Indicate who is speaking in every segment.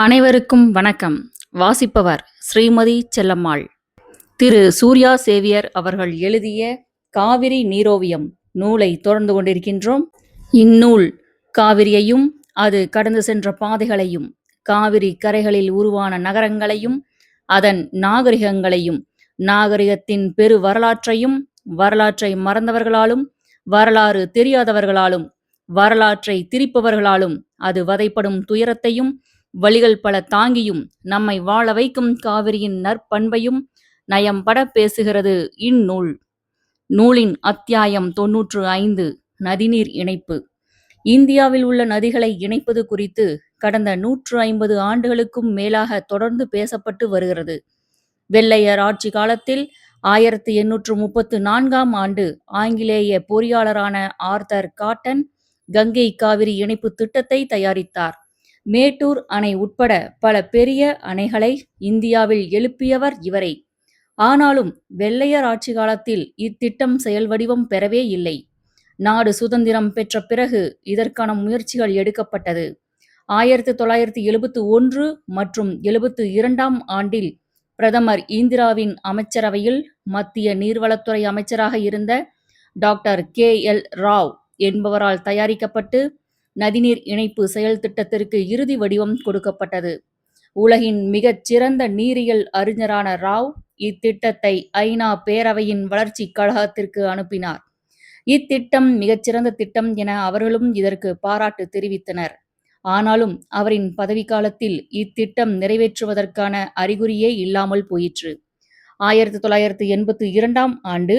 Speaker 1: அனைவருக்கும் வணக்கம். வாசிப்பவர் ஸ்ரீமதி செல்லம்மாள். திரு சூர்யா சேவியர் அவர்கள் எழுதிய காவிரி நீரோவியம் நூலை தொடர்ந்து கொண்டிருக்கின்றோம். இந்நூல் காவிரியையும் அது கடந்து சென்ற பாதைகளையும், காவிரி கரைகளில் உருவான நகரங்களையும், அதன் நாகரிகங்களையும், நாகரிகத்தின் பெரு வரலாற்றையும், வரலாற்றை மறந்தவர்களாலும், வரலாறு தெரியாதவர்களாலும், வரலாற்றை திரிப்பவர்களாலும் அது வதைப்படும் துயரத்தையும், வழிகள் பல தாங்கியும் நம்மை வாழ வைக்கும் காவிரியின் நற்பண்பையும் நயம்பட பேசுகிறது இந்நூல். நூலின் அத்தியாயம் 95 நதிநீர் இணைப்பு. இந்தியாவில் உள்ள நதிகளை இணைப்பது குறித்து கடந்த 150 ஆண்டுகளுக்கும் மேலாக தொடர்ந்து பேசப்பட்டு வருகிறது. வெள்ளையர் ஆட்சி காலத்தில் 1834ஆம் ஆண்டு ஆங்கிலேய பொறியாளரான ஆர்தர் காட்டன் கங்கை காவிரி இணைப்பு திட்டத்தை தயாரித்தார். மேட்டூர் அணை உட்பட பல பெரிய அணைகளை இந்தியாவில் எழுப்பியவர் இவரே. ஆனாலும் வெள்ளையர் ஆட்சி காலத்தில் இத்திட்டம் செயல் வடிவம் பெறவே இல்லை. நாடு சுதந்திரம் பெற்ற பிறகு இதற்கான முயற்சிகள் எடுக்கப்பட்டது. 1971 மற்றும் 72ஆம் ஆண்டில் பிரதமர் இந்திராவின் அமைச்சரவையில் மத்திய நீர்வளத்துறை அமைச்சராக இருந்த டாக்டர் KL ராவ் என்பவரால் தயாரிக்கப்பட்டு நதிநீர் இணைப்பு செயல் திட்டத்திற்கு இறுதி வடிவம் கொடுக்கப்பட்டது. உலகின் மிகச் சிறந்த நீரியல் அறிஞரான ராவ் இத்திட்டத்தை ஐநா பேரவையின் வளர்ச்சி கழகத்திற்கு அனுப்பினார். இத்திட்டம் மிகச்சிறந்த திட்டம் என அவர்களும் இதற்கு பாராட்டு தெரிவித்தனர். ஆனாலும் அவரின் பதவிக்காலத்தில் இத்திட்டம் நிறைவேற்றுவதற்கான அறிகுறியே இல்லாமல் போயிற்று. 1982ஆம் ஆண்டு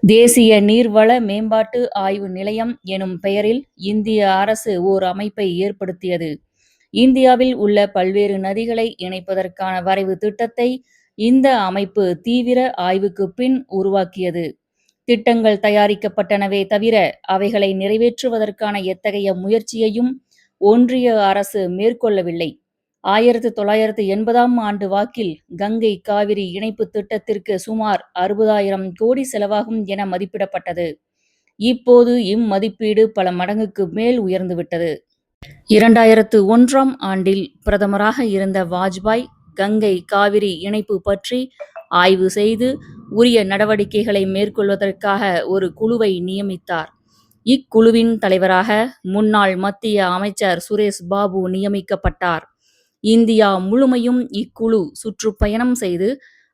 Speaker 1: தேசிய நீர்வள மேம்பாட்டு ஆய்வு நிலையம் எனும் பெயரில் இந்திய அரசு ஓர் அமைப்பை ஏற்படுத்தியது. இந்தியாவில் உள்ள பல்வேறு நதிகளை இணைப்பதற்கான வரைவு திட்டத்தை இந்த அமைப்பு தீவிர ஆய்வுக்கு பின் உருவாக்கியது. திட்டங்கள் தயாரிக்கப்பட்டனவே தவிர அவைகளை நிறைவேற்றுவதற்கான எத்தகைய முயற்சியையும் ஒன்றிய அரசு மேற்கொள்ளவில்லை. 1980ஆம் ஆண்டு வாக்கில் கங்கை காவிரி இணைப்பு திட்டத்திற்கு சுமார் 60,000 கோடி செலவாகும் என மதிப்பிடப்பட்டது. இப்போது இம்மதிப்பீடு பல மடங்குக்கு மேல் உயர்ந்துவிட்டது. 2001ஆம் ஆண்டில் பிரதமராக இருந்த வாஜ்பாய் கங்கை காவிரி இணைப்பு பற்றி ஆய்வு செய்து உரிய நடவடிக்கைகளை மேற்கொள்வதற்காக ஒரு குழுவை நியமித்தார். இக்குழுவின் தலைவராக முன்னாள் மத்திய அமைச்சர் சுரேஷ் பாபு நியமிக்கப்பட்டார். இந்தியா முழுமையும் இக்குழு சுற்றுப்பயணம் செய்து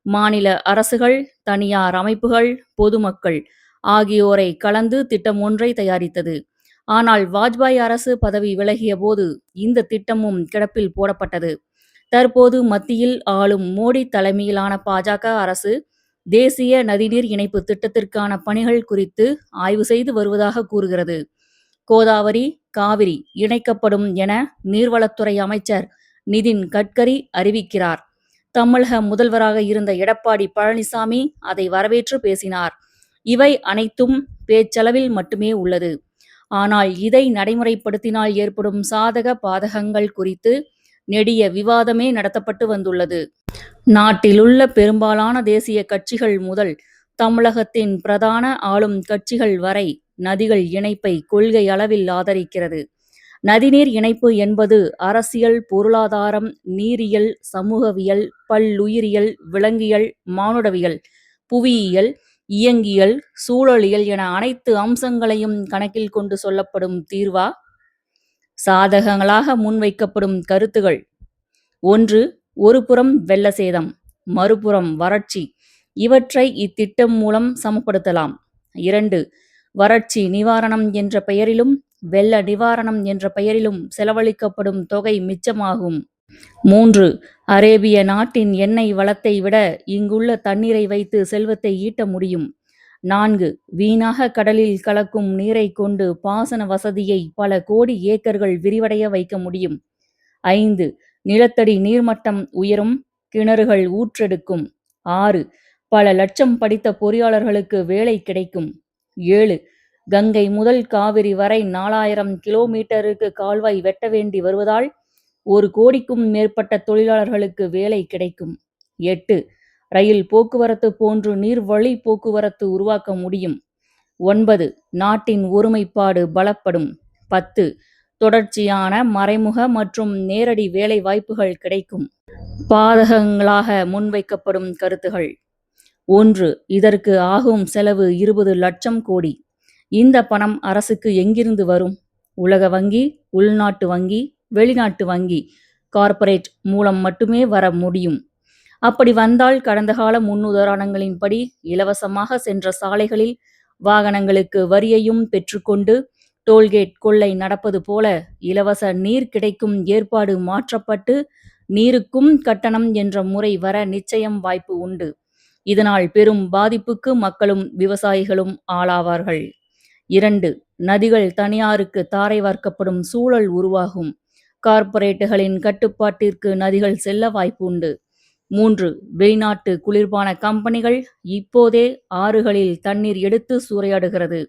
Speaker 1: மாநில அரசுகள், தனியார் அமைப்புகள், பொதுமக்கள் ஆகியோரை கலந்து திட்டம் ஒன்றை தயாரித்தது. ஆனால் வாஜ்பாய் அரசு பதவி விலகிய போது இந்த திட்டமும் கிடப்பில் போடப்பட்டது. தற்போது மத்தியில் ஆளும் மோடி தலைமையிலான பாஜக அரசு தேசிய நதிநீர் இணைப்பு திட்டத்திற்கான பணிகள் குறித்து ஆய்வு செய்து வருவதாக கூறுகிறது. கோதாவரி, காவிரி இணைக்கப்படும் என நீர்வளத்துறை அமைச்சர் நிதின் கட்கரி அறிவிக்கிறார். தமிழக முதல்வராக இருந்த எடப்பாடி பழனிசாமி அதை வரவேற்று பேசினார். இவை அனைத்தும் பேச்சளவில் மட்டுமே உள்ளது. ஆனால் இதை நடைமுறைப்படுத்தினால் ஏற்படும் சாதக பாதகங்கள் குறித்து நெடிய விவாதமே நடத்தப்பட்டு வந்துள்ளது. நாட்டிலுள்ள பெரும்பாலான தேசிய கட்சிகள் முதல் தமிழகத்தின் பிரதான ஆளும் கட்சிகள் வரை நதிகள் இணைப்பை கொள்கை அளவில் ஆதரிக்கிறது. நதிநீர் இணைப்பு என்பது அரசியல், பொருளாதாரம், நீரியல், சமூகவியல், பல்லுயிரியல், விலங்கியல், மானுடவியல், புவியியல், இயங்கியல், சூழலியல் என அனைத்து அம்சங்களையும் கணக்கில் கொண்டு சொல்லப்படும் தீர்வா? சாதகங்களாக முன்வைக்கப்படும் கருத்துகள்: 1. ஒருபுறம் வெள்ள சேதம், மறுபுறம் வறட்சி. இவற்றை இத்திட்டம் மூலம் சமப்படுத்தலாம். 2. வறட்சி நிவாரணம் என்ற பெயரிலும் வெள்ள நிவாரணம் என்ற பெயரிலும் செலவழிக்கப்படும் தொகை மிச்சமாகும். 3. அரேபிய நாட்டின் எண்ணெய் வளத்தை விட இங்குள்ள தண்ணீரை வைத்து செல்வத்தை ஈட்ட முடியும். 4. வீணாக கடலில் கலக்கும் நீரை கொண்டு பாசன வசதியை பல கோடி ஏக்கர்கள் விரிவடைய வைக்க முடியும். 5. நிலத்தடி நீர்மட்டம் உயரும், கிணறுகள் ஊற்றெடுக்கும். 6. பல லட்சம் படித்த பொறியாளர்களுக்கு வேலை கிடைக்கும். 7. கங்கை முதல் காவிரி வரை 4000 கிலோமீட்டருக்கு கால்வாய் வெட்ட வேண்டி வருவதால் 1 கோடிக்கும் மேற்பட்ட தொழிலாளர்களுக்கு வேலை கிடைக்கும். 8. ரயில் போக்குவரத்து போன்று நீர்வழி போக்குவரத்து உருவாக்க முடியும். 9. நாட்டின் ஒருமைப்பாடு பலப்படும். 10. தொடர்ச்சியான மறைமுக மற்றும் நேரடி வேலை வாய்ப்புகள் கிடைக்கும். பாதகங்களாக முன்வைக்கப்படும் கருத்துகள். 1. இதற்கு ஆகும் செலவு 20 லட்சம் கோடி. இந்த பணம் அரசுக்கு எங்கிருந்து வரும்? உலக வங்கி, உள்நாட்டு வங்கி, வெளிநாட்டு வங்கி, கார்ப்பரேட் மூலம் மட்டுமே வர முடியும். அப்படி வந்தால் கடந்த கால முன்னுதாரணங்களின்படி இலவசமாக சென்ற சாலைகளில் வாகனங்களுக்கு வரியையும் பெற்றுக்கொண்டு டோல்கேட் கொள்ளை நடப்பது போல இலவச நீர் கிடைக்கும் ஏற்பாடு மாற்றப்பட்டு நீருக்கும் கட்டணம் என்ற முறை வர நிச்சயம் வாய்ப்பு உண்டு. இதனால் பெரும் பாதிப்புக்கு மக்களும் விவசாயிகளும் ஆளாவார்கள். 2. நதிகள் தனியாருக்கு தாரை வார்க்கப்படும் சூழல் உருவாகும். கார்ப்பரேட்டுகளின் கட்டுப்பாட்டிற்கு நதிகள் செல்ல வாய்ப்பு உண்டு. 3. வெளிநாட்டு குளிர்பான கம்பெனிகள் இப்போதே ஆறுகளில் தண்ணீர் எடுத்து சூறையாடுகிறது.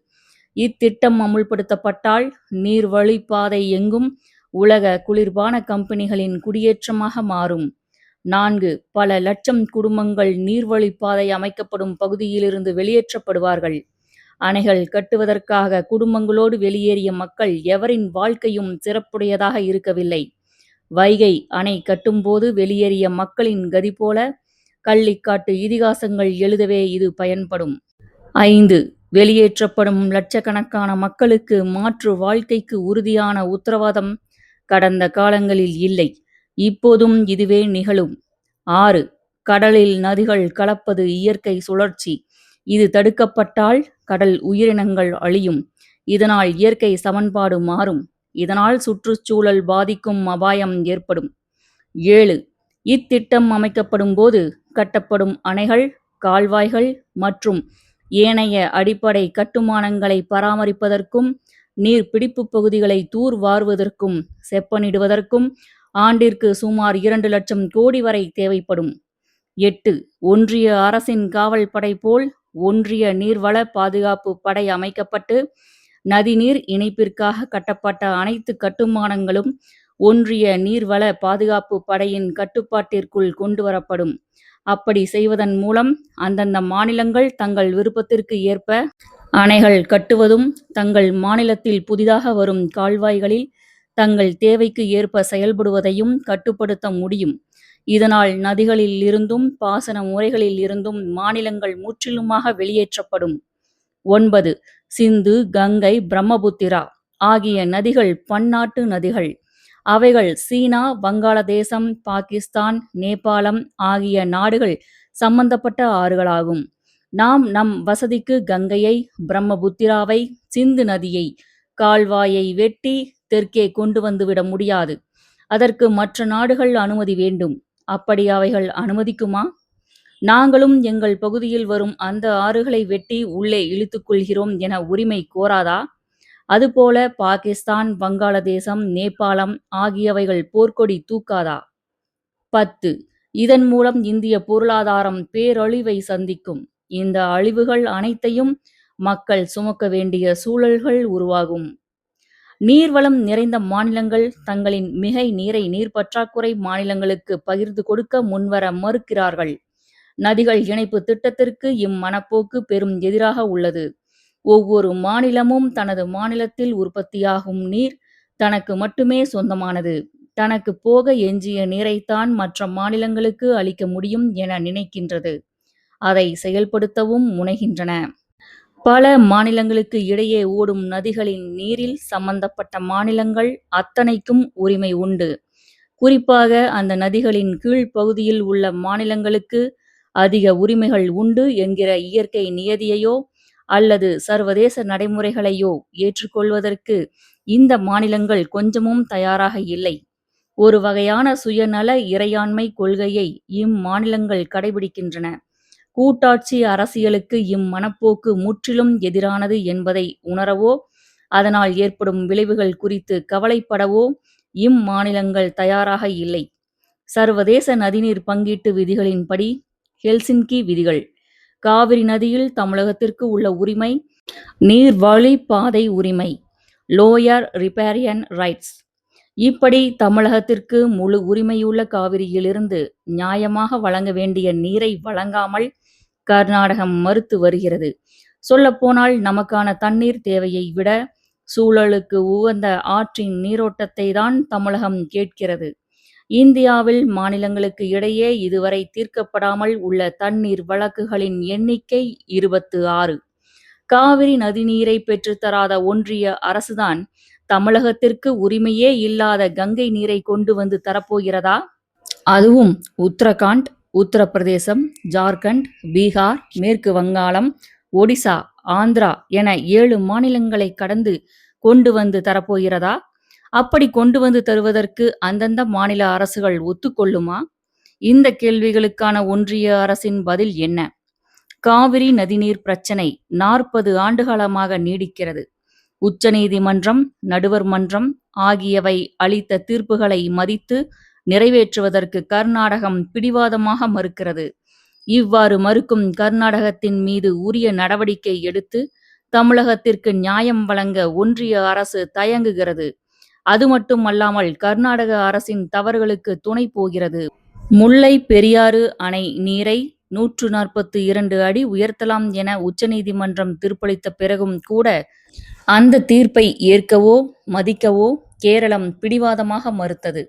Speaker 1: இத்திட்டம் அமுல்படுத்தப்பட்டால் நீர்வழிப்பாதை எங்கும் உலக குளிர்பான கம்பெனிகளின் குடியேற்றமாக மாறும். 4. பல லட்சம் குடும்பங்கள் நீர்வழிப்பாதை அமைக்கப்படும் பகுதியிலிருந்து வெளியேற்றப்படுவார்கள். அணைகள் கட்டுவதற்காக குடும்பங்களோடு வெளியேறிய மக்கள் எவரின் வாழ்க்கையும் சிறப்புடையதாக இருக்கவில்லை. வைகை அணை கட்டும்போது வெளியேறிய மக்களின் கதி போல கள்ளிக்காட்டு இதிகாசங்கள் எழுதவே இது பயன்படும். 5. வெளியேற்றப்படும் லட்சக்கணக்கான மக்களுக்கு மாற்று வாழ்க்கைக்கு உறுதியான உத்தரவாதம் கடந்த காலங்களில் இல்லை. இப்போதும் இதுவே நிகழும். 6. கடலில் நதிகள் கலப்பது இயற்கை சுழற்சி. இது தடுக்கப்பட்டால் கடல் உயிரினங்கள் அழியும். இதனால் இயற்கை சமன்பாடு மாறும். இதனால் சுற்றுச்சூழல் பாதிக்கும் அபாயம் ஏற்படும். 7. இத்திட்டம் அமைக்கப்படும் போது கட்டப்படும் அணைகள், கால்வாய்கள் மற்றும் ஏனைய அடிப்படை கட்டுமானங்களை பராமரிப்பதற்கும் நீர்பிடிப்பு பகுதிகளை தூர்வாருவதற்கும் செப்பனிடுவதற்கும் ஆண்டிற்கு சுமார் 2 லட்சம் கோடி வரை தேவைப்படும். 8. ஒன்றிய அரசின் காவல் படை போல் ஒன்றிய நீர்வள பாதுகாப்பு படை அமைக்கப்பட்டு நதிநீர் இணைப்பிற்காக கட்டப்பட்ட அனைத்து கட்டுமானங்களும் ஒன்றிய நீர்வள பாதுகாப்பு படையின் கட்டுப்பாட்டிற்குள் கொண்டுவரப்படும். அப்படி செய்வதன் மூலம் அந்தந்த மாநிலங்கள் தங்கள் விருப்பத்திற்கு ஏற்ப அணைகள் கட்டுவதும் தங்கள் மாநிலத்தில் புதிதாக வரும் கால்வாய்களில் தங்கள் தேவைக்கு ஏற்ப செயல்படுவதையும் கட்டுப்படுத்த முடியும். இதனால் நதிகளில் இருந்தும் பாசன முறைகளில் இருந்தும் மாநிலங்கள் முற்றிலுமாக வெளியேற்றப்படும். 9. சிந்து, கங்கை, பிரம்மபுத்திரா ஆகிய நதிகள் பன்னாட்டு நதிகள். அவைகள் சீனா, வங்காளதேசம், பாகிஸ்தான், நேபாளம் ஆகிய நாடுகள் சம்பந்தப்பட்ட ஆறுகளாகும். நாம் நம் வசதிக்கு கங்கையை, பிரம்மபுத்திராவை, சிந்து நதியை, கால்வாயை வெட்டி தெற்கே கொண்டு வந்துவிட முடியாது. அதற்கு மற்ற நாடுகள் அனுமதி வேண்டும். அப்படி அவைகள் அனுமதிக்குமா? நாங்களும் எங்கள் பகுதியில் வரும் அந்த ஆறுகளை வெட்டி உள்ளே இழுத்துக்கொள்கிறோம் என உரிமை கோராதா? அதுபோல பாகிஸ்தான், வங்காளதேசம், நேபாளம் ஆகியவைகள் போர்க்கொடி தூக்காதா? 10. இதன் மூலம் இந்திய பொருளாதாரம் பேரழிவை சந்திக்கும். இந்த அழிவுகள் அனைத்தையும் மக்கள் சுமக்க வேண்டிய சூழல்கள் உருவாகும். நீர்வளம் நிறைந்த மாநிலங்கள் தங்களின் மிகை நீரை நீர்ப்பற்றாக்குறை மாநிலங்களுக்கு பகிர்ந்து கொடுக்க முன்வர மறுக்கிறார்கள். நதிகள் இணைப்பு திட்டத்திற்கு இம்மனப்போக்கு பெரும் எதிராக உள்ளது. ஒவ்வொரு மாநிலமும் தனது மாநிலத்தில் உற்பத்தியாகும் நீர் தனக்கு மட்டுமே சொந்தமானது. தனக்கு போக எஞ்சிய நீரைத்தான் மற்ற மாநிலங்களுக்கு அளிக்க முடியும் என நினைக்கின்றது. அதை செயல்படுத்தவும் முனைகின்றன. பல மாநிலங்களுக்கு இடையே ஓடும் நதிகளின் நீரில் சம்பந்தப்பட்ட மாநிலங்கள் அத்தனைக்கும் உரிமை உண்டு. குறிப்பாக அந்த நதிகளின் கீழ் பகுதியில் உள்ள மாநிலங்களுக்கு அதிக உரிமைகள் உண்டு என்கிற இயற்கை நியதியையோ அல்லது சர்வதேச நடைமுறைகளையோ ஏற்றுக்கொள்வதற்கு இந்த மாநிலங்கள் கொஞ்சமும் தயாராக இல்லை. ஒரு வகையான சுயநல இறையாண்மை கொள்கையை இம்மாநிலங்கள் கடைபிடிக்கின்றன. கூட்டாட்சி அரசியலுக்கு இம்மனப்போக்கு முற்றிலும் எதிரானது என்பதை உணரவோ அதனால் ஏற்படும் விளைவுகள் குறித்து கவலைப்படவோ இம்மாநிலங்கள் தயாராக இல்லை. சர்வதேச நதிநீர் பங்கீட்டு விதிகளின்படி ஹெல்சின்கி விதிகள். காவிரி நதியில் தமிழகத்திற்கு உள்ள உரிமை நீர்வழி பாதை உரிமை, லோயர் ரிப்பேரியன் ரைட்ஸ். இப்படி தமிழகத்திற்கு முழு உரிமையுள்ள காவிரியிலிருந்து நியாயமாக வழங்க வேண்டிய நீரை வழங்காமல் கர்நாடகம் மறுத்து வருகிறது. சொல்லப்போனால் நமக்கான தண்ணீர் தேவையை விட சூழலுக்கு உகந்த ஆற்றின் நீரோட்டத்தை தான் தமிழகம் கேட்கிறது. இந்தியாவில் மாநிலங்களுக்கு இடையே இதுவரை தீர்க்கப்படாமல் உள்ள தண்ணீர் வழக்குகளின் எண்ணிக்கை 26. காவிரி நதிநீரை பெற்றுத்தராத ஒன்றிய அரசுதான் தமிழகத்திற்கு உரிமையே இல்லாத கங்கை நீரை கொண்டு வந்து தரப்போகிறதா? அதுவும் உத்தரகாண்ட், உத்தரப்பிரதேசம், ஜார்க்கண்ட், பீகார், மேற்கு வங்காளம், ஒடிசா, ஆந்திரா என 7 மாநிலங்களை கடந்து கொண்டு வந்து தரப்போகிறதா? அப்படி கொண்டு வந்து தருவதற்கு அந்தந்த மாநில அரசுகள் ஒத்துக்கொள்ளுமா? இந்த கேள்விகளுக்கான ஒன்றிய அரசின் பதில் என்ன? காவிரி நதிநீர் பிரச்சினை 40 ஆண்டுகாலமாக நீடிக்கிறது. உச்சநீதிமன்றம், நடுவர் மன்றம் ஆகியவை அளித்த தீர்ப்புகளை மதித்து நிறைவேற்றுவதற்கு கர்நாடகம் பிடிவாதமாக மறுக்கிறது. இவ்வாறு மறுக்கும் கர்நாடகத்தின் மீது உரிய நடவடிக்கை எடுத்து தமிழகத்திற்கு நியாயம் வழங்க ஒன்றிய அரசு தயங்குகிறது. அது மட்டுமல்லாமல் கர்நாடக அரசின் தவறுகளுக்கு துணை போகிறது. முல்லை பெரியாறு அணை நீரை 142 அடி உயர்த்தலாம் என உச்சநீதிமன்றம் தீர்ப்பளித்த பிறகும் கூட அந்த தீர்ப்பை ஏற்கவோ மதிக்கவோ கேரளம் பிடிவாதமாக மறுத்தது.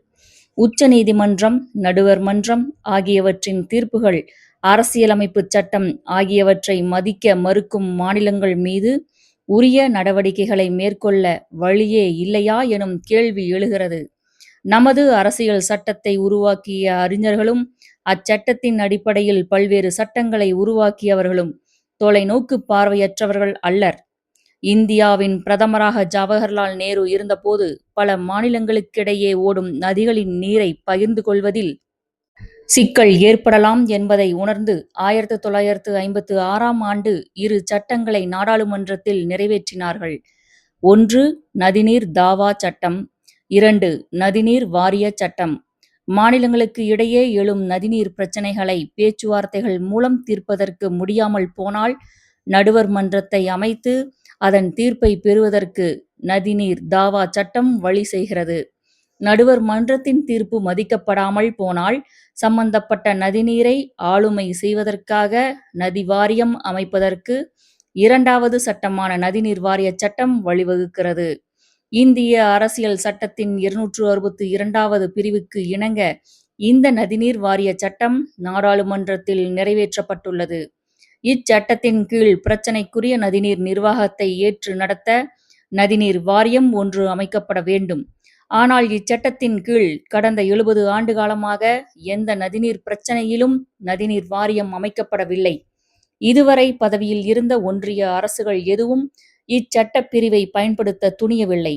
Speaker 1: உச்சநீதிமன்றம், நடுவர் மன்றம் ஆகியவற்றின் தீர்ப்புகள், அரசியலமைப்பு சட்டம் ஆகியவற்றை மதிக்க மறுக்கும் மாநிலங்கள் மீது உரிய நடவடிக்கைகளை மேற்கொள்ள வழியே இல்லையா எனும் கேள்வி எழுகிறது. நமது அரசியல் சட்டத்தை உருவாக்கிய அறிஞர்களும் அச்சட்டத்தின் அடிப்படையில் பல்வேறு சட்டங்களை உருவாக்கியவர்களும் தொலைநோக்கு பார்வையற்றவர்கள் அல்லர். இந்தியாவின் பிரதமராக ஜவஹர்லால் நேரு இருந்தபோது பல மாநிலங்களுக்கிடையே ஓடும் நதிகளின் நீரை பகிர்ந்து கொள்வதில் சிக்கல் ஏற்படலாம் என்பதை உணர்ந்து 1956ஆம் ஆண்டு 2 சட்டங்களை நாடாளுமன்றத்தில் நிறைவேற்றினார்கள். 1. நதிநீர் தாவா சட்டம். 2. நதிநீர் வாரிய சட்டம். மாநிலங்களுக்கு இடையே எழும் நதிநீர் பிரச்சினைகளை பேச்சுவார்த்தைகள் மூலம் தீர்ப்பதற்கு முடியாமல் போனால் நடுவர் மன்றத்தை அமைத்து அதன் தீர்ப்பை பெறுவதற்கு நதிநீர் தாவா சட்டம் வழி செய்கிறது. நடுவர் மன்றத்தின் தீர்ப்பு மதிக்கப்படாமல் போனால் சம்பந்தப்பட்ட நதிநீரை ஆளுமை செய்வதற்காக நதி வாரியம் அமைப்பதற்கு 2வது சட்டமான நதிநீர் வாரிய சட்டம் வழிவகுக்கிறது. இந்திய அரசியல் சட்டத்தின் 262வது பிரிவுக்கு இணங்க இந்த நதிநீர் வாரிய சட்டம் நாடாளுமன்றத்தில் நிறைவேற்றப்பட்டுள்ளது. இச்சட்டத்தின் கீழ் பிரச்சினைக்குரிய நதிநீர் நிர்வாகத்தை ஏற்று நடத்த நதிநீர் வாரியம் ஒன்று அமைக்கப்பட வேண்டும். ஆனால் இச்சட்டத்தின் கீழ் கடந்த 70 ஆண்டு காலமாக எந்த நதிநீர் பிரச்சினையிலும் நதிநீர் வாரியம் அமைக்கப்படவில்லை. இதுவரை பதவியில் இருந்த ஒன்றிய அரசுகள் எதுவும் இச்சட்டப் பிரிவை பயன்படுத்த துணியவில்லை.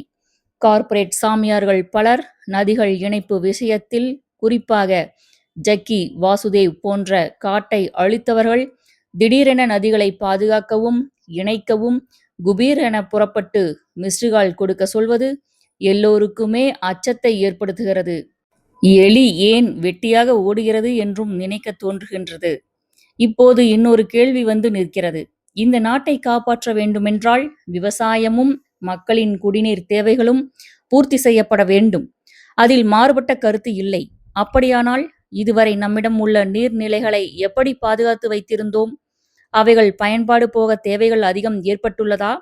Speaker 1: கார்ப்பரேட் சாமியார்கள் பலர் நதிகள் இணைப்பு விஷயத்தில், குறிப்பாக ஜக்கி வாசுதேவ் போன்ற காட்டை அழித்தவர்கள், திடீரென நதிகளை பாதுகாக்கவும் இணைக்கவும் குபீர் என புறப்பட்டு மிஸ்டுகால் கொடுக்க சொல்வது எல்லோருக்குமே அச்சத்தை ஏற்படுத்துகிறது. எலி ஏன் வெட்டியாக ஓடுகிறது என்றும் நினைக்க தோன்றுகின்றது. இப்போது இன்னொரு கேள்வி வந்து நிற்கிறது. இந்த நாட்டை காப்பாற்ற வேண்டுமென்றால் விவசாயமும் மக்களின் குடிநீர் தேவைகளும் பூர்த்தி செய்யப்பட வேண்டும். அதில் மாறுபட்ட கருத்து இல்லை. அப்படியானால் இதுவரை நம்மிடம் உள்ள நீர்நிலைகளை எப்படி பாதுகாத்து வைத்திருந்தோம்? அவைகள் பயன்பாடு போக தேவைகள் அதிகம் ஏற்பட்டுள்ளதா?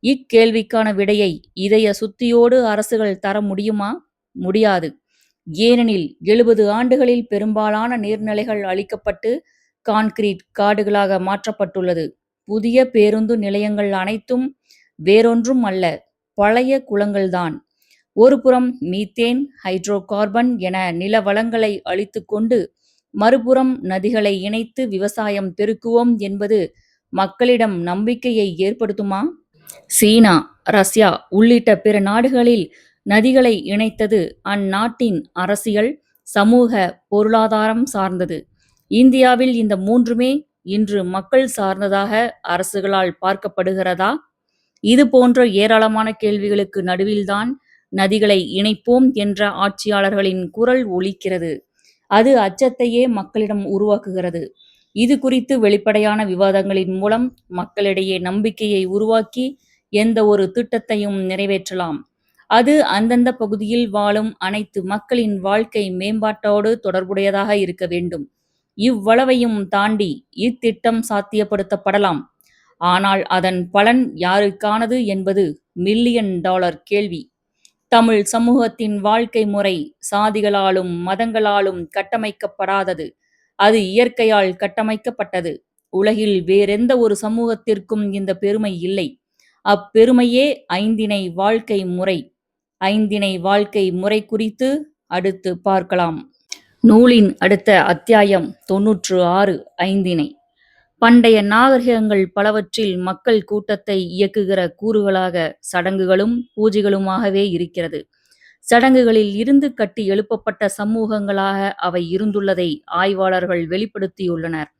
Speaker 1: இக்கேள்விக்கான விடையை இதய சுத்தியோடு அரசுகள் தர முடியுமா? முடியாது. ஏனெனில் 70 ஆண்டுகளில் பெரும்பாலான நீர்நிலைகள் அழிக்கப்பட்டு கான்கிரீட் காடுகளாக மாற்றப்பட்டுள்ளது. புதிய பேருந்து நிலையங்கள் அனைத்தும் வேறொன்றும் அல்ல, பழைய குளங்கள்தான். ஒருபுறம் மீத்தேன், ஹைட்ரோ கார்பன் என நில வளங்களை அழித்துக்கொண்டு மறுபுறம் நதிகளை இணைத்து விவசாயம் பெருக்குவோம் என்பது மக்களிடம் நம்பிக்கையை ஏற்படுத்துமா? சீனா, ரஷ்யா உள்ளிட்ட பிற நாடுகளில் நதிகளை இணைத்தது அந்நாட்டின் அரசியல், சமூக, பொருளாதாரம் சார்ந்தது. இந்தியாவில் இந்த மூன்றுமே இன்று மக்கள் சார்ந்ததாக அரசுகளால் பார்க்கப்படுகிறதா? இது போன்ற ஏராளமான கேள்விகளுக்கு நடுவில்தான் நதிகளை இணைப்போம் என்ற ஆட்சியாளர்களின் குரல் ஒலிக்கிறது. அது அச்சத்தையே மக்களிடம் உருவாக்குகிறது. இது குறித்து வெளிப்படையான விவாதங்களின் மூலம் மக்களிடையே நம்பிக்கையை உருவாக்கி எந்த ஒரு திட்டத்தையும் நிறைவேற்றலாம். அது அந்தந்த பகுதியில் வாழும் அனைத்து மக்களின் வாழ்க்கை மேம்பாட்டோடு தொடர்புடையதாக இருக்க வேண்டும். இவ்வளவையும் தாண்டி இத்திட்டம் சாத்தியப்படுத்தப்படலாம். ஆனால் அதன் பலன் யாருக்கானது என்பது மில்லியன் டாலர் கேள்வி. தமிழ் சமூகத்தின் வாழ்க்கை முறை சாதிகளாலும் மதங்களாலும் கட்டமைக்கப்படாதது. அது இயற்கையால் கட்டமைக்கப்பட்டது. உலகில் வேறெந்த ஒரு சமூகத்திற்கும் இந்த பெருமை இல்லை. அப்பெருமையே ஐந்திணை வாழ்க்கை முறை. ஐந்திணை வாழ்க்கை முறை குறித்து அடுத்து பார்க்கலாம். நூலின் அடுத்த அத்தியாயம் 96 ஐந்திணை. பண்டைய நாகரிகங்கள் பலவற்றில் மக்கள் கூட்டத்தை இயக்குகிற கூறுகளாக சடங்குகளும் பூஜைகளுமாகவே இருக்கிறது. சடங்குகளில் இருந்து கட்டி எழுப்பப்பட்ட சமூகங்களாக அவை இருந்துள்ளதை ஆய்வாளர்கள் வெளிப்படுத்தியுள்ளனர்.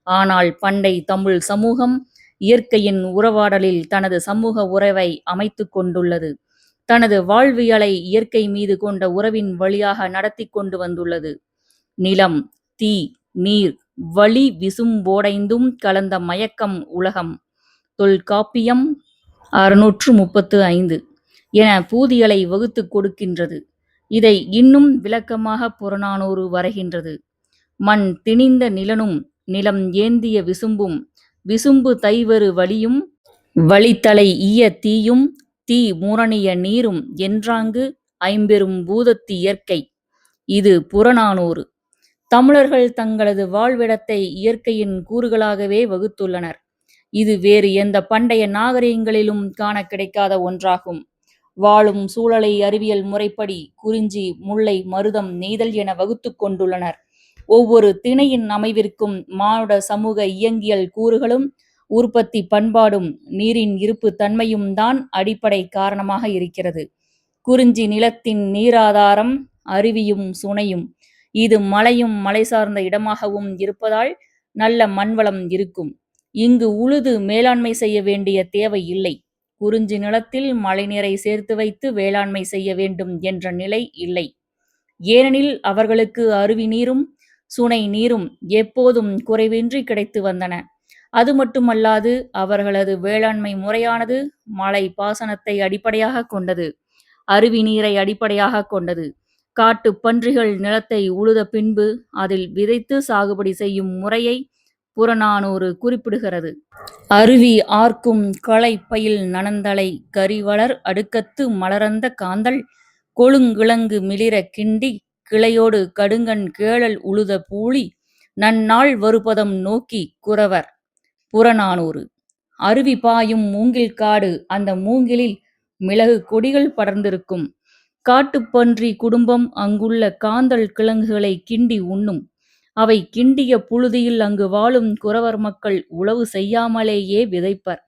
Speaker 1: ஆனால் பண்டை தமிழ் சமூகம் இயற்கையின் உறவாடலில் தனது சமூக உறவை அமைத்து கொண்டுள்ளது. தனது வாழ்வியலை இயற்கை மீது கொண்ட உறவின் வழியாக நடத்தி கொண்டு வந்துள்ளது. நிலம், தீ, நீர், வளி விசும்போடைந்தும் கலந்த மயக்கம் உலகம். தொல்காப்பியம் 635 என பூதியலை வகுத்துக் கொடுக்கின்றது. இதை இன்னும் விளக்கமாக புறநானூறு வரைகின்றது. மண் திணிந்த நிலனும் நிலம் ஏந்திய விசும்பும் விசும்பு தைவரு வளியும் வளித்தலை ஈய தீயும் தீ முரணிய நீரும் என்றாங்கு ஐம்பெரும் பூதத்து இயற்கை. இது புறநானூறு. தமிழர்கள் தங்களது வாழ்விடத்தை இயற்கையின் கூறுகளாகவே வகுத்துள்ளனர். இது வேறு எந்த பண்டைய நாகரிகங்களிலும் காண கிடைக்காத ஒன்றாகும். வாழும் சூழலை அறிவியல் முறைப்படி குறிஞ்சி, முல்லை, மருதம், நெய்தல் என வகுத்து கொண்டுள்ளனர். ஒவ்வொரு திணையின் அமைவிற்கும் மானுட சமூக இயங்கியல் கூறுகளும் உற்பத்தி பண்பாடும் நீரின் இருப்பு தன்மையும் தான் அடிப்படை காரணமாக இருக்கிறது. குறிஞ்சி நிலத்தின் நீராதாரம் அருவியும் சுனையும். இது மலையும் மலை சார்ந்த இடமாகவும் இருப்பதால் நல்ல மண்வளம் இருக்கும். இங்கு உழுது மேலாண்மை செய்ய வேண்டிய தேவை இல்லை. குறிஞ்சி நிலத்தில் மழைநீரை சேர்த்து வைத்து வேளாண்மை செய்ய வேண்டும் என்ற நிலை இல்லை. ஏனெனில் அவர்களுக்கு அருவி நீரும் சுனை நீரும் எப்போதும் குறைவின்றி கிடைத்து வந்தன. அது மட்டுமல்லாது அவர்களது வேளாண்மை முறையானது மழை பாசனத்தை அடிப்படையாக கொண்டது. அருவி நீரை அடிப்படையாக கொண்டது. காட்டு பன்றிகள் நிலத்தை உழுத பின்பு அதில் விதைத்து சாகுபடி செய்யும் முறையை புறநானூறு குறிப்பிடுகிறது. அருவி ஆர்க்கும் களை பயில் நனந்தலை கரிவளர் அடுக்கத்து மலரந்த காந்தள் கொழுங்கிழங்கு மிளிர கிண்டி கிளையோடு கடுங்கண் கேழல் உழுத பூழி நன்னாள் வருபதம் நோக்கி குறவர். புறநானூறு. அருவி பாயும் மூங்கில் காடு. அந்த மூங்கிலில் மிளகு கொடிகள் படர்ந்திருக்கும். காட்டுப்பன்றி குடும்பம் அங்குள்ள காந்தள் கிழங்குகளை கிண்டி உண்ணும். அவை கிண்டிய புழுதியில் அங்கு வாழும் குறவர் மக்கள் உழவு செய்யாமலேயே விதைப்பர்.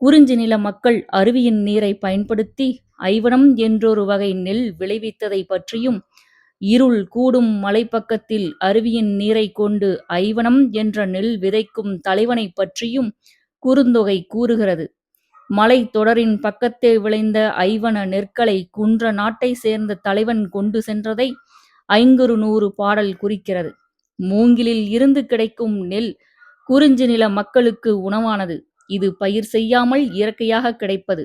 Speaker 1: குறிஞ்சி நில மக்கள் அருவியின் நீரை பயன்படுத்தி ஐவனம் என்றொரு வகை நெல் விளைவித்ததை பற்றியும், இருள் கூடும் மலைப்பக்கத்தில் அருவியின் நீரை கொண்டு ஐவனம் என்ற நெல் விதைக்கும் தலைவனை பற்றியும் குறுந்தொகை கூறுகிறது. மலை தொடரின் பக்கத்தே விளைந்த ஐவன நெற்களை குன்ற நாட்டை சேர்ந்த தலைவன் கொண்டு சென்றதை 500 பாடல் குறிக்கிறது. மூங்கிலில் இருந்து கிடைக்கும் நெல் குறிஞ்சி நில மக்களுக்கு உணவானது. இது பயிர் செய்யாமல் இயற்கையாக கிடைப்பது.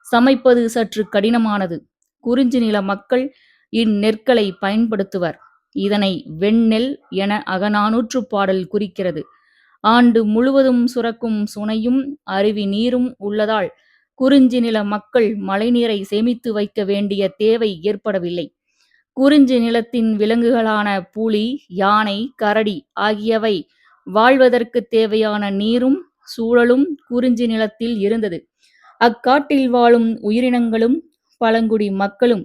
Speaker 1: சமைப்பது சற்று கடினமானது. குறிஞ்சி நில மக்கள் இந்நெற்களை பயன்படுத்துவர். இதனை வெண்ணெல் என அகநானூற்று பாடல் குறிக்கிறது. ஆண்டு முழுவதும் சுரக்கும் சுனையும் அருவி நீரும் உள்ளதால் குறிஞ்சி நில மக்கள் மழைநீரை சேமித்து வைக்க வேண்டிய தேவை ஏற்படவில்லை. குறிஞ்சி நிலத்தின் விலங்குகளான புலி, யானை, கரடி ஆகியவை வாழ்வதற்கு தேவையான நீரும் சூழலும் குறிஞ்சி நிலத்தில் இருந்தது. அக்காட்டில் வாழும் உயிரினங்களும் பழங்குடி மக்களும்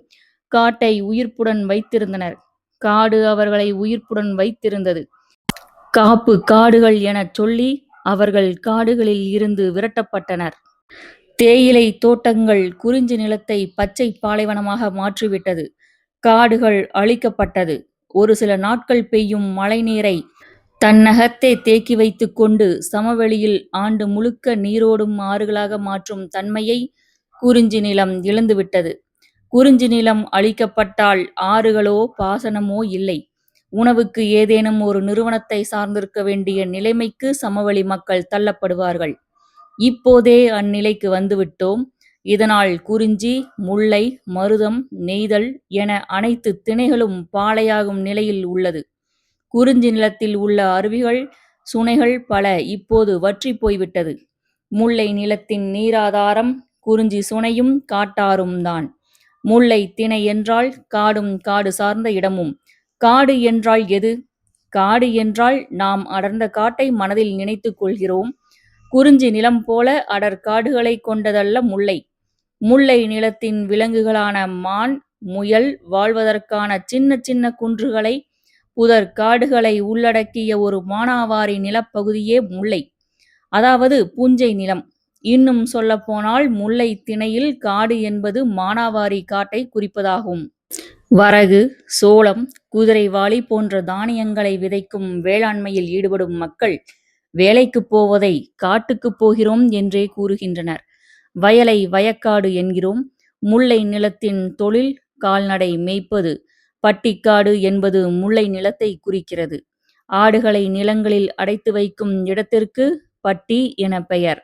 Speaker 1: காட்டை உயிர்ப்புடன் வைத்திருந்தனர். காடு அவர்களை உயிர்ப்புடன் வைத்திருந்தது. காப்பு காடுகள் எனச் சொல்லி அவர்கள் காடுகளில் இருந்து விரட்டப்பட்டனர். தேயிலை தோட்டங்கள் குறிஞ்சி நிலத்தை பச்சை பாலைவனமாக மாற்றிவிட்டது. காடுகள் அழிக்கப்பட்டது. ஒரு சில நாட்கள் பெய்யும் மழை நீரை தன்னகத்தே தேக்கி வைத்துக் கொண்டு சமவெளியில் ஆண்டு முழுக்க நீரோடும் ஆறுகளாக மாற்றும் தன்மையை குறிஞ்சி நிலம் இழந்துவிட்டது. குறிஞ்சி நிலம் அழிக்கப்பட்டால் ஆறுகளோ பாசனமோ இல்லை. உணவுக்கு ஏதேனும் ஒரு நிறுவனத்தை சார்ந்திருக்க வேண்டிய நிலைமைக்கு சமவெளி மக்கள் தள்ளப்படுவார்கள். இப்போதே அந்நிலைக்கு வந்துவிட்டோம். இதனால் குறிஞ்சி, முல்லை, மருதம், நெய்தல் என அனைத்து திணைகளும் பாலையாகும் நிலையில் உள்ளது. குறிஞ்சி நிலத்தில் உள்ள அருவிகள், சுனைகள் பல இப்போது வற்றி போய்விட்டது. முல்லை நிலத்தின் நீராதாரம் குறிஞ்சி சுனையும் காட்டாரும் தான். முல்லை திணை என்றால் காடும் காடு சார்ந்த இடமும். காடு என்றால் எது? காடு என்றால் நாம் அடர்ந்த காட்டை மனதில் நினைத்துக் கொள்கிறோம். குறிஞ்சி நிலம் போல அடர் காடுகளை கொண்டதல்ல முல்லை. முல்லை நிலத்தின் விலங்குகளான மான், முயல் வாழ்வதற்கான சின்ன சின்ன குன்றுகளை, புதர் காடுகளை உள்ளடக்கிய ஒரு மானாவாரி நிலப்பகுதியே முல்லை, அதாவது புஞ்சை நிலம். இன்னும் சொல்லப்போனால் முல்லை திணையில் காடு என்பது மானாவாரி காட்டை குறிப்பதாகும். வரகு, சோளம், குதிரைவாலி போன்ற தானியங்களை விதைக்கும் வேளாண்மையில் ஈடுபடும் மக்கள் வேலைக்குப் போவதை காட்டுக்குப் போகிறோம் என்றே கூறுகின்றனர். வயலை வயக்காடு என்கிறோம். முல்லை நிலத்தின் தொழில் கால்நடை மேய்ப்பது. பட்டிக்காடு என்பது முல்லை நிலத்தை குறிக்கிறது. ஆடுகளை நிலங்களில் அடைத்து வைக்கும் இடத்திற்கு பட்டி என பெயர்.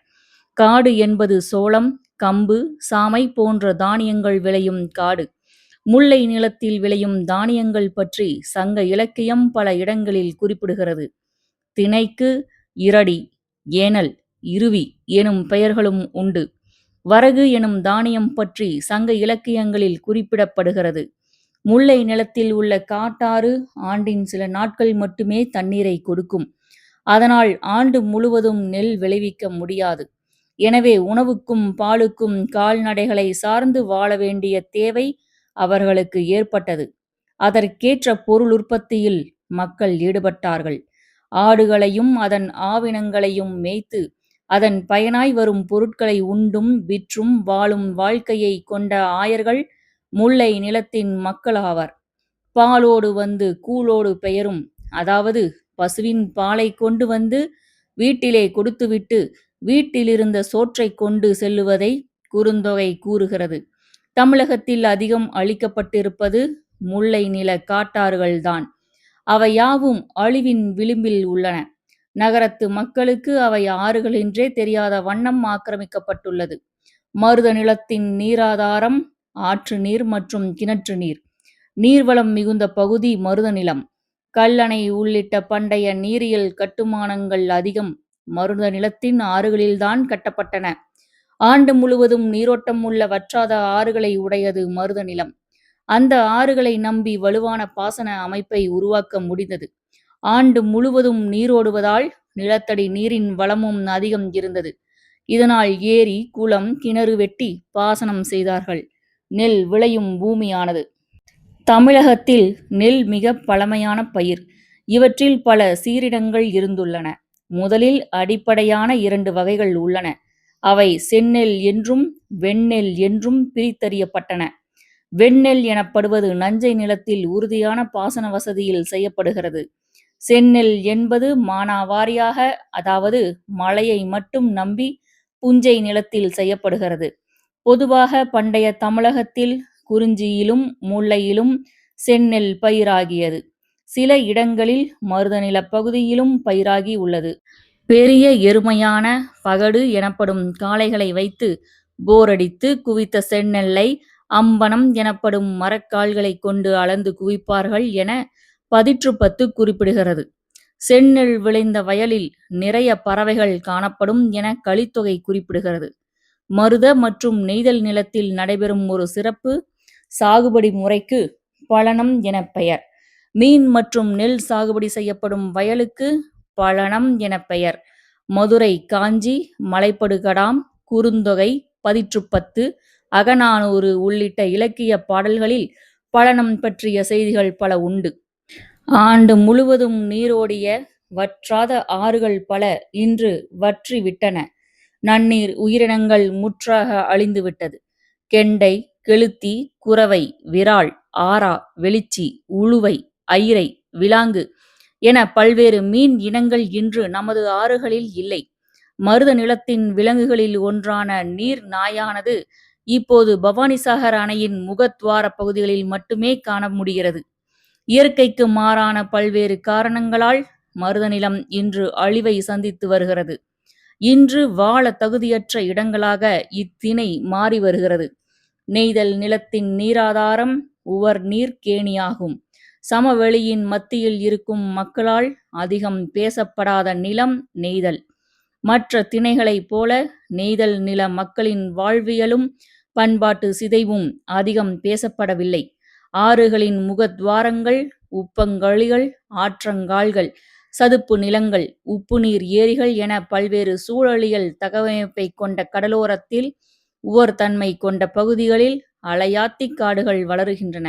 Speaker 1: காடு என்பது சோளம், கம்பு, சாமை போன்ற தானியங்கள் விளையும் காடு. முல்லை நிலத்தில் விளையும் தானியங்கள் பற்றி சங்க இலக்கியம் பல இடங்களில் குறிப்பிடுகிறது. திணைக்கு இரடி, ஏனல், இருவி எனும் பெயர்களும் உண்டு. வரகு எனும் தானியம் பற்றி சங்க இலக்கியங்களில் குறிப்பிடப்படுகிறது. முல்லை நிலத்தில் உள்ள காட்டாறு ஆண்டின் சில நாட்கள் மட்டுமே தண்ணீரை கொடுக்கும். அதனால் ஆண்டு முழுவதும் நெல் விளைவிக்க முடியாது. எனவே உணவுக்கும் பாலுக்கும் கால்நடைகளை சார்ந்து வாழ வேண்டிய தேவை அவர்களுக்கு ஏற்பட்டது. அதற்கேற்ற பொருள் உற்பத்தியில் மக்கள் ஈடுபட்டார்கள். ஆடுகளையும் அதன் ஆவினங்களையும் மேய்த்து அதன் பயனாய் வரும் பொருட்களை உண்டும் விற்றும் வாழும் வாழ்க்கையை கொண்ட ஆயர்கள் முல்லை நிலத்தின் மக்களாவர். பாலோடு வந்து கூழோடு பெயரும், அதாவது பசுவின் பாலை கொண்டு வந்து வீட்டிலே கொடுத்துவிட்டு வீட்டிலிருந்த சோற்றை கொண்டு செல்லுவதை குறுந்தொகை கூறுகிறது. தமிழகத்தில் அதிகம் அழிக்கப்பட்டிருப்பது முல்லை நில காட்டாறுகள்தான். அவை யாவும் அழிவின் விளிம்பில் உள்ளன. நகரத்து மக்களுக்கு அவை ஆறுகள் என்றே தெரியாத வண்ணம் ஆக்கிரமிக்கப்பட்டுள்ளது. மருத நிலத்தின் நீராதாரம் ஆற்று நீர் மற்றும் கிணற்று நீர். நீர்வளம் மிகுந்த பகுதி மருத நிலம். கல்லணை உள்ளிட்ட பண்டைய நீரியல் கட்டுமானங்கள் அதிகம் மருத நிலத்தின் ஆறுகளில்தான் கட்டப்பட்டன. ஆண்டு முழுவதும் நீரோட்டம் உள்ள வற்றாத ஆறுகளை உடையது மருத நிலம். அந்த ஆறுகளை நம்பி வலுவான பாசன அமைப்பை உருவாக்க முடிந்தது. ஆண்டு முழுவதும் நீரோடுவதால் நிலத்தடி நீரின் வளமும் அதிகம் இருந்தது. இதனால் ஏரி, குளம், கிணறு வெட்டி பாசனம் செய்தார்கள். நெல் விளையும் பூமியானது. தமிழகத்தில் நெல் மிக பழமையான பயிர். இவற்றில் பல சீரிடங்கள் இருந்துள்ளன. முதலில் அடிப்படையான 2 வகைகள் உள்ளன. அவை செந்நெல் என்றும் வெண்ணெல் என்றும் பிரித்தறியப்பட்டன. வெண்ணெல் எனப்படுவது நஞ்சை நிலத்தில் உறுதியான பாசன வசதியில் செய்யப்படுகிறது. செந்நெல் என்பது மானாவாரியாக, அதாவது மழையை மட்டும் நம்பி புஞ்சை நிலத்தில் செய்யப்படுகிறது. பொதுவாக பண்டைய தமிழகத்தில் குறிஞ்சியிலும் முல்லையிலும் செந்நெல் பயிராகியது. சில இடங்களில் மருதநில பகுதியிலும் பயிராகி உள்ளது. பெரிய எருமையான பகடு எனப்படும் காளைகளை வைத்து போரடித்து குவித்த செந்நெல்லை அம்பனம் எனப்படும் மரக்கால்களை கொண்டு அளந்து குவிப்பார்கள் என 10 குறிப்பிடுகிறது. செந்நெல் விளைந்த வயலில் நிறைய பறவைகள் காணப்படும் என கலித்தொகை குறிப்பிடுகிறது. மருத மற்றும் நெய்தல் நிலத்தில் நடைபெறும் ஒரு சிறப்பு சாகுபடி முறைக்கு பழனம் என பெயர். மீன் மற்றும் நெல் சாகுபடி செய்யப்படும் வயலுக்கு பழனம் என பெயர். மதுரை காஞ்சி, மலைப்படுகடாம், குறுந்தொகை, 10 அகநானூறு உள்ளிட்ட இலக்கிய பாடல்களில் பழனம் பற்றிய செய்திகள் பல உண்டு. ஆண்டு முழுவதும் நீரோடிய வற்றாத ஆறுகள் பல இன்று வற்றி விட்டன. நன்னீர் உயிரினங்கள் முற்றாக அழிந்துவிட்டது. கெண்டை, கெளுத்தி, குரவை, விரால், ஆரா, வெளிச்சி, உளுவை, ஐரை, விலாங்கு என பல்வேறு மீன் இனங்கள் இன்று நமது ஆறுகளில் இல்லை. மருத நிலத்தின் விலங்குகளில் ஒன்றான நீர் நாயானது இப்போது பவானிசாகர் அணையின் முகத்வார பகுதிகளில் மட்டுமே காண முடிகிறது. இயற்கைக்கு மாறான பல்வேறு காரணங்களால் மருத நிலம் இன்று அழிவை சந்தித்து வருகிறது. இன்று வாழ தகுதியற்ற இடங்களாக இத்திணை மாறி வருகிறது. நெய்தல் நிலத்தின் நீராதாரம் உவர் நீர் கேணியாகும். சமவெளியின் மத்தியில் இருக்கும் மக்களால் அதிகம் பேசப்படாத நிலம் நெய்தல். மற்ற திணைகளைப் போல நெய்தல் நில மக்களின் வாழ்வியலும் பண்பாட்டு சிதைவும் அதிகம் பேசப்படவில்லை. ஆறுகளின் முகத்வாரங்கள், உப்பங்கழிகள், ஆற்றங்கால்கள், சதுப்பு நிலங்கள், உப்புநீர் ஏரிகள் என பல்வேறு சூழலியல் தகவமைப்பை கொண்ட கடலோரத்தில் உவர்தன்மை கொண்ட பகுதிகளில் அலையாத்திக் காடுகள் வளருகின்றன.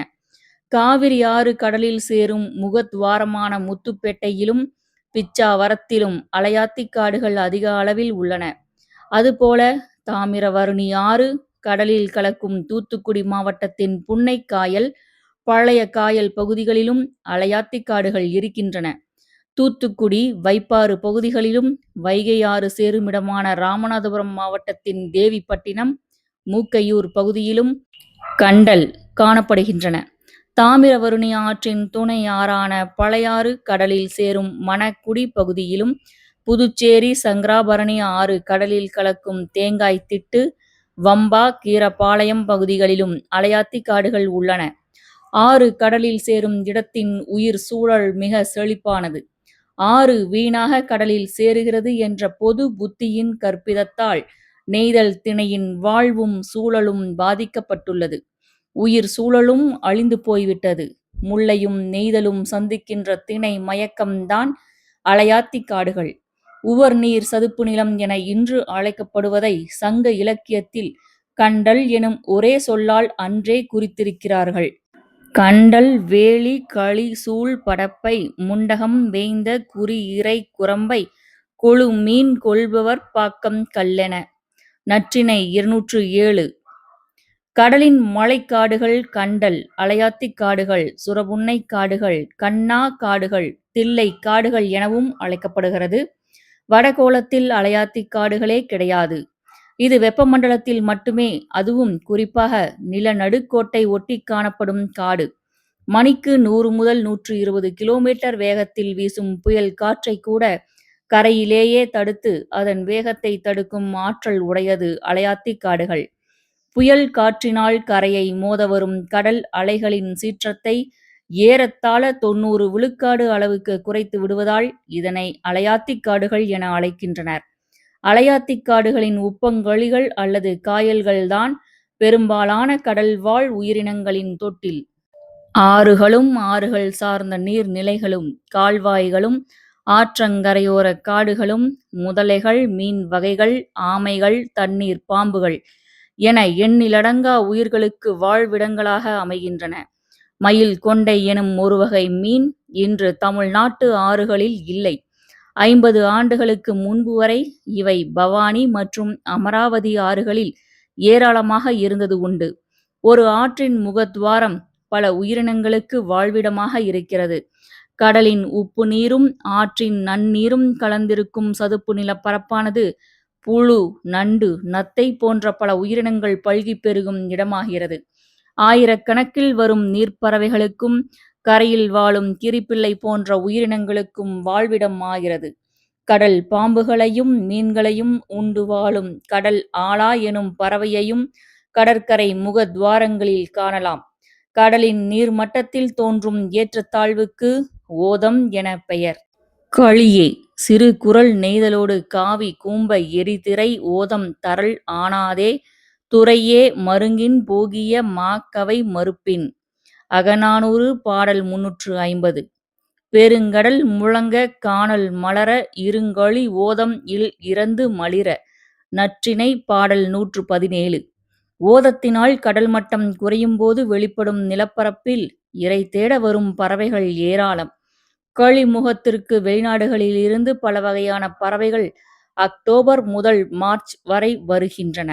Speaker 1: காவிரி ஆறு கடலில் சேரும் முகத்வாரமான முத்துப்பேட்டையிலும் பிச்சாவரத்திலும் அலையாத்திக் காடுகள் அதிக அளவில் உள்ளன. அதுபோல தாமிரவருணி ஆறு கடலில் கலக்கும் தூத்துக்குடி மாவட்டத்தின் புன்னைக்காயல், பழைய காயல் பகுதிகளிலும் அலையாத்திக் காடுகள் இருக்கின்றன. தூத்துக்குடி, வைப்பாறு பகுதிகளிலும் வைகை ஆறு சேருமிடமான ராமநாதபுரம் மாவட்டத்தின் தேவிப்பட்டினம், மூக்கையூர் பகுதியிலும் கண்டல் காணப்படுகின்றன. தாமிரவருணி ஆற்றின் துணை ஆறான பழையாறு கடலில் சேரும் மணக்குடி பகுதியிலும், புதுச்சேரி சங்கராபரணி ஆறு கடலில் கலக்கும் தேங்காய்த்திட்டு, வம்பா, கீரப்பாளையம் பகுதிகளிலும் அலையாத்திக் காடுகள் உள்ளன. ஆறு கடலில் சேரும் இடத்தின் உயிர் சூழல் மிக செழிப்பானது. ஆறு வீணாக கடலில் சேருகிறது என்ற பொது புத்தியின் கற்பிதத்தால் நெய்தல் திணையின் வாழ்வும் சூழலும் பாதிக்கப்பட்டுள்ளது. உயிர் சூழலும் அழிந்து போய்விட்டது. முல்லையும் நெய்தலும் சந்திக்கின்ற திணை மயக்கம்தான் அலையாத்திக் காடுகள். உவர்நீர் சதுப்பு நிலம் என இன்று அழைக்கப்படுவதை சங்க இலக்கியத்தில் கண்டல் எனும் ஒரே சொல்லால் அன்றே குறித்திருக்கிறார்கள். கண்டல் வேலி களி சூழ் படப்பை முண்டகம் வேய்ந்த குறி இறை குரம்பை கொழு மீன் கொள்பவர் பாக்கம் கல்லென. நற்றிணை 207. கடலின் மழைக்காடுகள் கண்டல், அலையாத்திக் காடுகள், சுரபுன்னைக் காடுகள், கண்ணா காடுகள், தில்லை காடுகள் எனவும் அழைக்கப்படுகிறது. வடகோளத்தில் அலையாத்திக் காடுகளே கிடையாது. இது வெப்பமண்டலத்தில் மட்டுமே, அதுவும் குறிப்பாக நிலநடுக்கோட்டை ஒட்டி காணப்படும் காடு. மணிக்கு 100 முதல் 120 கிலோமீட்டர் வேகத்தில் வீசும் புயல் காற்றை கூட கரையிலேயே தடுத்து அதன் வேகத்தை தடுக்கும் ஆற்றல் உடையது அலையாத்திக் காடுகள். புயல் காற்றினால் கரையை மோத வரும் கடல் அலைகளின் சீற்றத்தை ஏறத்தாழ 90 விழுக்காடு அளவுக்கு குறைத்து விடுவதால் இதனை அலையாத்திக் காடுகள் என அழைக்கின்றனர். அலையாத்திக் காடுகளின் உப்பங்கழிகள் அல்லது காயல்கள்தான் பெரும்பாலான கடல்வாழ் உயிரினங்களின் தொட்டில். ஆறுகளும் ஆறுகள் சார்ந்த நீர்நிலைகளும் கால்வாய்களும் ஆற்றங்கரையோர காடுகளும் முதலைகள், மீன் வகைகள், ஆமைகள், தண்ணீர் பாம்புகள் என எண்ணிலடங்கா உயிர்களுக்கு வாழ்விடங்களாக அமைகின்றன. மயில் கொண்டை எனும் ஒருவகை மீன் இன்று தமிழ்நாட்டு ஆறுகளில் இல்லை. 50 ஆண்டுகளுக்கு முன்பு வரை இவை பவானி மற்றும் அமராவதி ஆறுகளில் ஏராளமாக இருந்தது உண்டு. ஒரு ஆற்றின் முகத்வாரம் பல உயிரினங்களுக்கு வாழ்விடமாக இருக்கிறது. கடலின் உப்பு நீரும் ஆற்றின் நன்னீரும் கலந்திருக்கும் சதுப்பு நிலப்பரப்பானது புழு, நண்டு, நத்தை போன்ற பல உயிரினங்கள் பல்கிப் பெருகும் இடமாகிறது. ஆயிரக்கணக்கில் வரும் நீர்ப்பறவைகளுக்கும் கரையில் வாழும் கிரிப்பிள்ளை போன்ற உயிரினங்களுக்கும் வாழ்விடம் ஆகிறது. கடல் பாம்புகளையும் மீன்களையும் உண்டு வாழும் கடல் ஆலா எனும் பறவையையும் கடற்கரை முகத்வாரங்களில் காணலாம். கடலின் நீர்மட்டத்தில் தோன்றும் ஏற்றத்தாழ்வுக்கு ஓதம் என பெயர். களியே சிறு குறள் நெய்தலோடு காவி கூம்பை எரிதிரை ஓதம் தரல் ஆனாதே துறையே மருங்கின் போகிய மாக்கவை மறுப்பின். அகநானூறு பாடல் 350. பெருங்கடல் முழங்க கானல் மலர இருங்கழி ஓதம் இல் இறந்து மலிர. நற்றிணை பாடல் 117. ஓதத்தினால் கடல் மட்டம் குறையும்போது வெளிப்படும் நிலப்பரப்பில் இரை தேட வரும் பறவைகள் ஏராளம். கழிமுகத்திற்கு வெளிநாடுகளில் இருந்து பல வகையான பறவைகள் அக்டோபர் முதல் மார்ச் வரை வருகின்றன.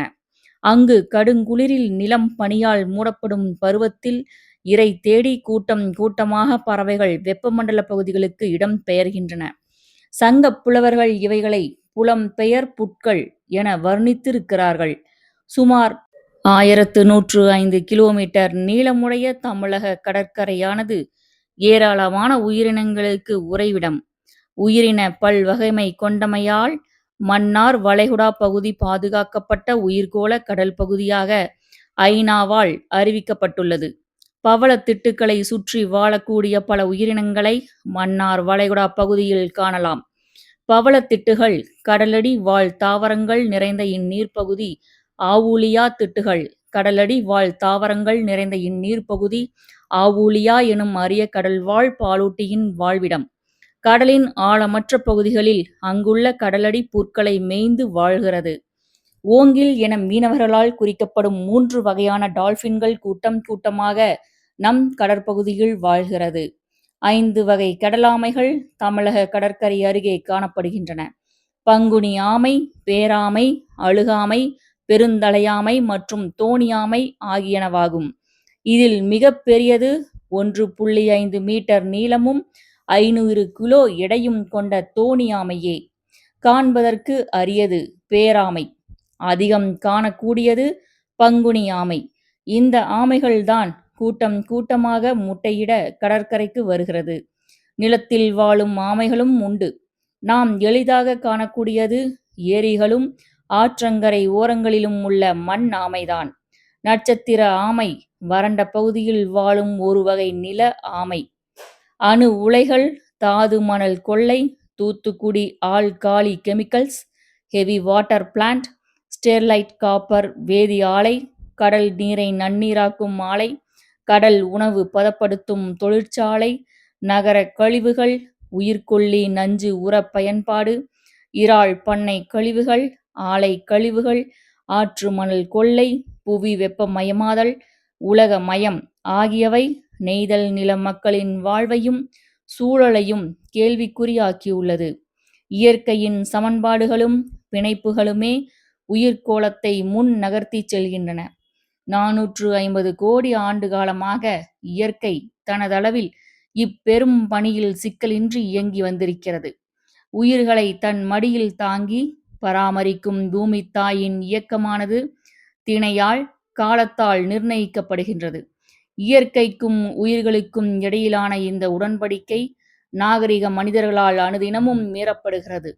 Speaker 1: அங்கு கடுங்குளிரில் நிலம் பனியால் மூடப்படும் பருவத்தில் இரை தேடி கூட்டம் கூட்டமாக பறவைகள் வெப்பமண்டல பகுதிகளுக்கு இடம் பெயர்கின்றன. சங்கப் புலவர்கள் இவைகளை புலம்பெயர் புட்கள் என வர்ணித்திருக்கிறார்கள். சுமார் 1105 கிலோமீட்டர் நீளமுடைய தமிழக கடற்கரையானது ஏராளமான உயிரினங்களுக்கு உறைவிடம். உயிரின பல்வகைமை கொண்டமையால் மன்னார் வளைகுடா பகுதி பாதுகாக்கப்பட்ட உயிர்கோள கடல் பகுதியாக ஐநாவால் அறிவிக்கப்பட்டுள்ளது. பவளத்திட்டுக்களை சுற்றி வாழக்கூடிய பல உயிரினங்களை மன்னார் வளைகுடா பகுதியில் காணலாம். பவளத்திட்டுகள் கடலடி வாழ் தாவரங்கள் நிறைந்த இந்நீர்ப்பகுதி ஆவூலியா திட்டுகள் கடலடி வாழ் தாவரங்கள் நிறைந்த இந்நீர்ப்பகுதி ஆவூலியா எனும் அரிய கடல்வாழ் பாலூட்டியின் வாழ்விடம். கடலின் ஆழமற்ற பகுதிகளில் அங்குள்ள கடலடி புற்களை மேய்ந்து வாழ்கிறது. ஓங்கில் என மீனவர்களால் குறிக்கப்படும் 3 வகையான டால்பின்கள் கூட்டம் கூட்டமாக நம் கடற்பகுதியில் வாழ்கிறது. 5 வகை கடலாமைகள் தமிழக கடற்கரை அருகே காணப்படுகின்றன. பங்குனி ஆமை, பேராமை, அழுகாமை, பெருந்தலையாமை மற்றும் தோணியாமை ஆகியனவாகும். இதில் மிகப் பெரியது 1.5 மீட்டர் நீளமும் 500 கிலோ எடையும் கொண்ட தோணியாமையே. காண்பதற்கு அரியது பேராமை. அதிகம் காணக்கூடியது பங்குனி ஆமை. இந்த ஆமைகள்தான் கூட்டம் கூட்டமாக முட்டையிட கடற்கரைக்கு வருகிறது. நிலத்தில் வாழும் ஆமைகளும் உண்டு. நாம் எளிதாக காணக்கூடியது ஏரிகளும் ஆற்றங்கரை ஓரங்களிலும் உள்ள மண் ஆமைதான். நட்சத்திர ஆமை வறண்ட பகுதியில் வாழும் ஒரு வகை நில ஆமை. அணு உலைகள், தாது மணல் கொள்ளை, Thoothukudi alkali chemicals, heavy water plant, Sterlite copper வேதி ஆலை, கடல் நீரை நன்னீராக்கும் ஆலை, கடல் உணவு பதப்படுத்தும் தொழிற்சாலை, நகர கழிவுகள், உயிர்கொல்லி நஞ்சு உர பயன்பாடு, இறால் பண்ணை கழிவுகள், ஆலை கழிவுகள், ஆற்று மணல் கொள்ளை, புவி வெப்பமயமாதல், உலக மயம் ஆகியவை நெய்தல் நில மக்களின் வாழ்வையும் சூழலையும் கேள்விக்குறியாக்கியுள்ளது. இயற்கையின் சமன்பாடுகளும் பிணைப்புகளுமே உயிர்க்கோளத்தை முன் நகர்த்திச் செல்கின்றன. 450 கோடி ஆண்டு காலமாக இயற்கை தனதளவில் இப்பெரும் பணியில் சிக்கலின்றி இயங்கி வந்திருக்கிறது. உயிர்களை தன் மடியில் தாங்கி பராமரிக்கும் பூமி தாயின் இயக்கமானது திணையால், காலத்தால் நிர்ணயிக்கப்படுகின்றது. இயற்கைக்கும் உயிர்களுக்கும் இடையிலான இந்த உடன்படிக்கை நாகரிக மனிதர்களால் அனுதினமும் மீறப்படுகிறது.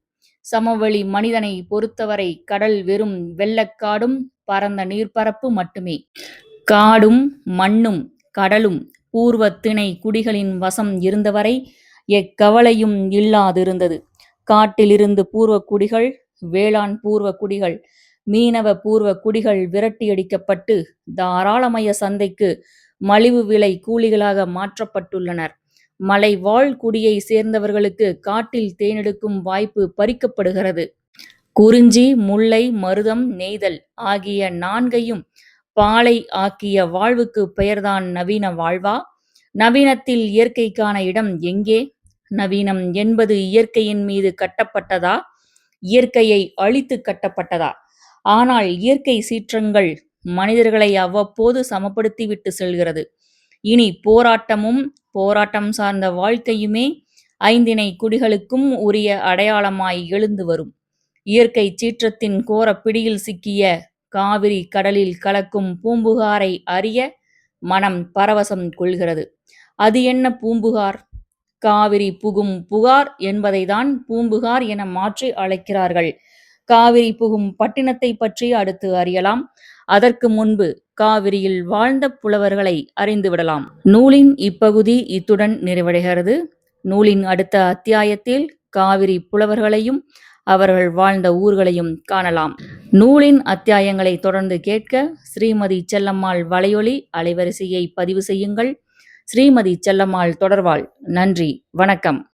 Speaker 1: சமவெளி மனிதனை பொறுத்தவரை கடல் வெறும் வெள்ளக்காடும் பரந்த நீர்ப்பரப்பு மட்டுமே. காடும் மண்ணும் கடலும் பூர்வ திணை குடிகளின் வசம் இருந்தவரை எக்கவலையும் இல்லாதிருந்தது. காட்டிலிருந்து பூர்வ குடிகள், வேளாண் பூர்வ குடிகள், மீனவ பூர்வ குடிகள் விரட்டியடிக்கப்பட்டு தாராளமய சந்தைக்கு மலிவு விலை கூலிகளாக மாற்றப்பட்டுள்ளனர். மலைவாழ் குடியை சேர்ந்தவர்களுக்கு காட்டில் தேனெடுக்கும் வாய்ப்பு பறிக்கப்படுகிறது. குறிஞ்சி, முல்லை, மருதம், நெய்தல் ஆகிய 4கையும் பாலை ஆக்கிய வாழ்வுக்கு பெயர்தான் நவீன வாழ்வா? நவீனத்தில் இயற்கைக்கான இடம் எங்கே? நவீனம் என்பது இயற்கையின் மீது கட்டப்பட்டதா, இயற்கையை அழித்து கட்டப்பட்டதா? ஆனால் இயற்கை சீற்றங்கள் மனிதர்களை அவ்வப்போது சமப்படுத்திவிட்டு செல்கிறது. இனி போராட்டமும் போராட்டம் சார்ந்த வாழ்க்கையுமே ஐந்திணை குடிகளுக்கும் உரிய அடையாளமாய் எழுந்து வரும். இயற்கை சீற்றத்தின் கோர பிடியில் சிக்கிய காவிரி கடலில் கலக்கும் பூம்புகாரை அறிய மனம் பரவசம் கொள்கிறது. அது என்ன பூம்புகார்? காவிரி புகும் புகார் என்பதைதான் பூம்புகார் என மாற்றி அழைக்கிறார்கள். காவிரி புகும் பட்டினத்தை பற்றி அடுத்து அறியலாம். அதற்கு முன்பு காவிரியில் வாழ்ந்த புலவர்களை அறிந்துவிடலாம். நூலின் இப்பகுதி இத்துடன் நிறைவடைகிறது. நூலின் அடுத்த அத்தியாயத்தில் காவிரி புலவர்களையும் அவர்கள் வாழ்ந்த ஊர்களையும் காணலாம். நூலின் அத்தியாயங்களை தொடர்ந்து கேட்க ஸ்ரீமதி செல்லம்மாள் வலையொலி அலைவரிசையை பதிவு செய்யுங்கள். ஸ்ரீமதி செல்லம்மாள் தொடர்வாள். நன்றி, வணக்கம்.